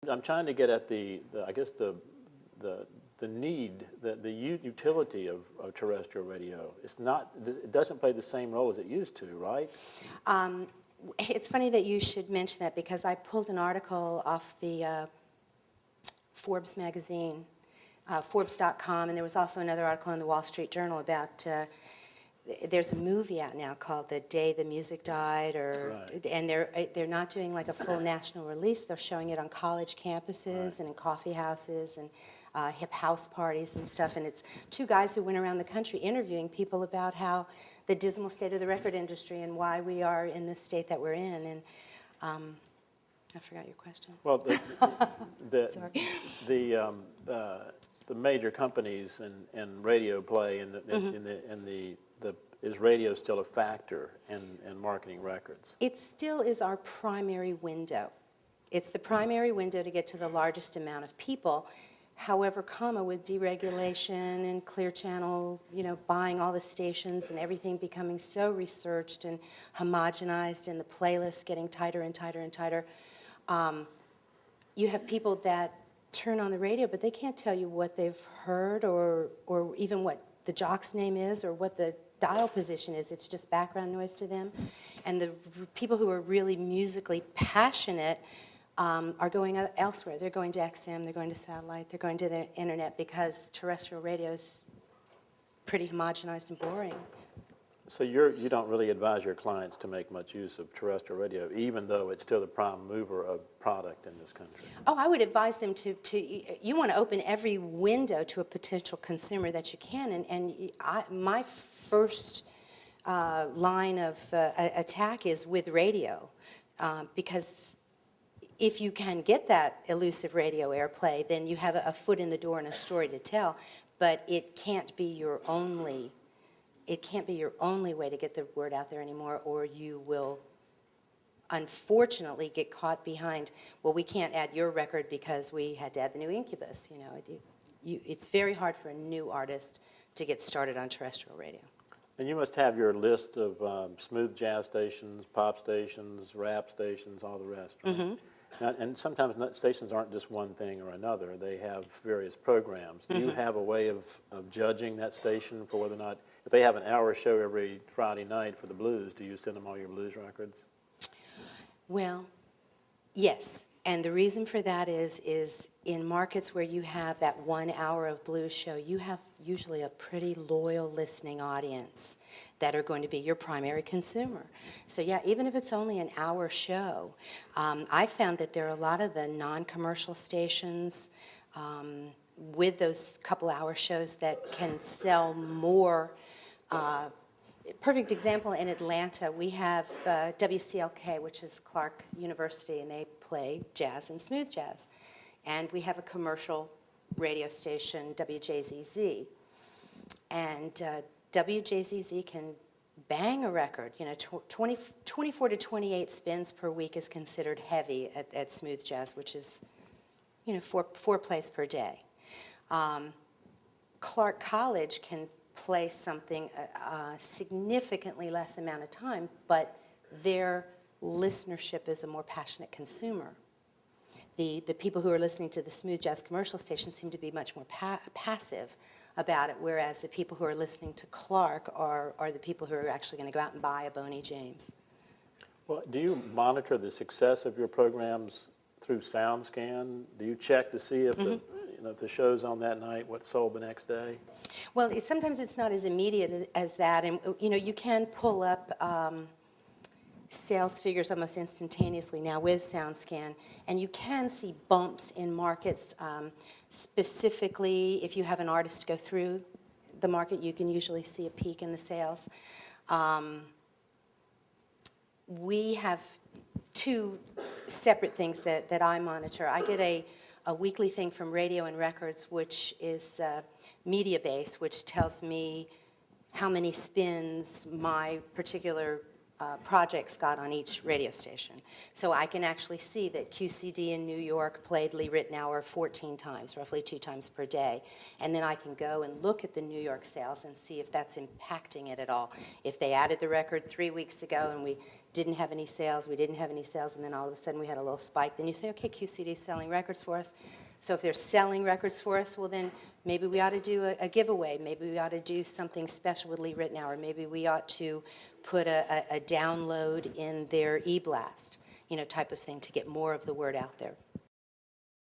I'm trying to get at I guess the need, the utility of terrestrial radio. It doesn't play the same role as it used to, right? It's funny that you should mention that because I pulled an article off the Forbes magazine, Forbes.com, and there was also another article in the Wall Street Journal about there's a movie out now called The Day the Music Died, Right. and they're not doing like a full national release. They're showing it on college campuses Right. and in coffee houses and hip house parties and stuff. And it's two guys who went around the country interviewing people about how the dismal state of the record industry and why we are in the state that we're in. And I forgot your question. Well, Sorry. the major companies and radio play is radio still a factor in marketing records? It still is our primary window. It's the primary window to get to the largest amount of people. However, with deregulation and Clear Channel, buying all the stations and everything becoming so researched and homogenized and the playlists getting tighter and tighter and tighter, you have people that turn on the radio, but they can't tell you what they've heard or even what the jock's name is or what the dial position is. It's just background noise to them. And the people who are really musically passionate are going elsewhere. They're going to XM, they're going to satellite, they're going to the internet because terrestrial radio is pretty homogenized and boring. So you don't really advise your clients to make much use of terrestrial radio, even though it's still the prime mover of product in this country? Oh, I would advise them to you want to open every window to a potential consumer that you can. My first line of attack is with radio, because if you can get that elusive radio airplay, then you have a foot in the door and a story to tell. But it can't be your only. It can't be your only way to get the word out there anymore, or you will unfortunately get caught behind, well, we can't add your record because we had to add the new Incubus. It's very hard for a new artist to get started on terrestrial radio. And you must have your list of smooth jazz stations, pop stations, rap stations, all the rest, right? Mm-hmm. Now, and sometimes stations aren't just one thing or another. They have various programs. Do you have a way of judging that station for whether or not, if they have an hour show every Friday night for the blues, do you send them all your blues records? Well, yes. And the reason for that is in markets where you have that 1 hour of blues show, you have usually a pretty loyal listening audience that are going to be your primary consumer. So yeah, even if it's only an hour show, I found that there are a lot of the non-commercial stations with those couple hour shows that can sell more. Perfect example, in Atlanta, we have WCLK, which is Clark University, and they play jazz and smooth jazz. And we have a commercial radio station, WJZZ. And WJZZ can bang a record. 24 to 28 spins per week is considered heavy at smooth jazz, which is, four plays per day. Clark College can play something significantly less amount of time, but their listenership is a more passionate consumer. The people who are listening to the smooth jazz commercial station seem to be much more passive about it, whereas the people who are listening to Clark are the people who are actually going to go out and buy a Boney James. Well, do you monitor the success of your programs through SoundScan? Do you check to see if if the show's on that night, what sold the next day? Well, sometimes it's not as immediate as that, and you can pull up sales figures almost instantaneously now with SoundScan, and you can see bumps in markets. Specifically, if you have an artist go through the market, you can usually see a peak in the sales. We have two separate things that I monitor. I get a weekly thing from Radio and Records, which is media-based, which tells me how many spins my particular projects got on each radio station. So I can actually see that QCD in New York played Lee Ritenour 14 times, roughly 2 times per day. And then I can go and look at the New York sales and see if that's impacting it at all. If they added the record 3 weeks ago and we didn't have any sales, and then all of a sudden we had a little spike. Then you say, okay, QCD's selling records for us. So if they're selling records for us, well then maybe we ought to do a giveaway. Maybe we ought to do something special with Lee Ritenour, or maybe we ought to put a download in their e-blast, type of thing to get more of the word out there.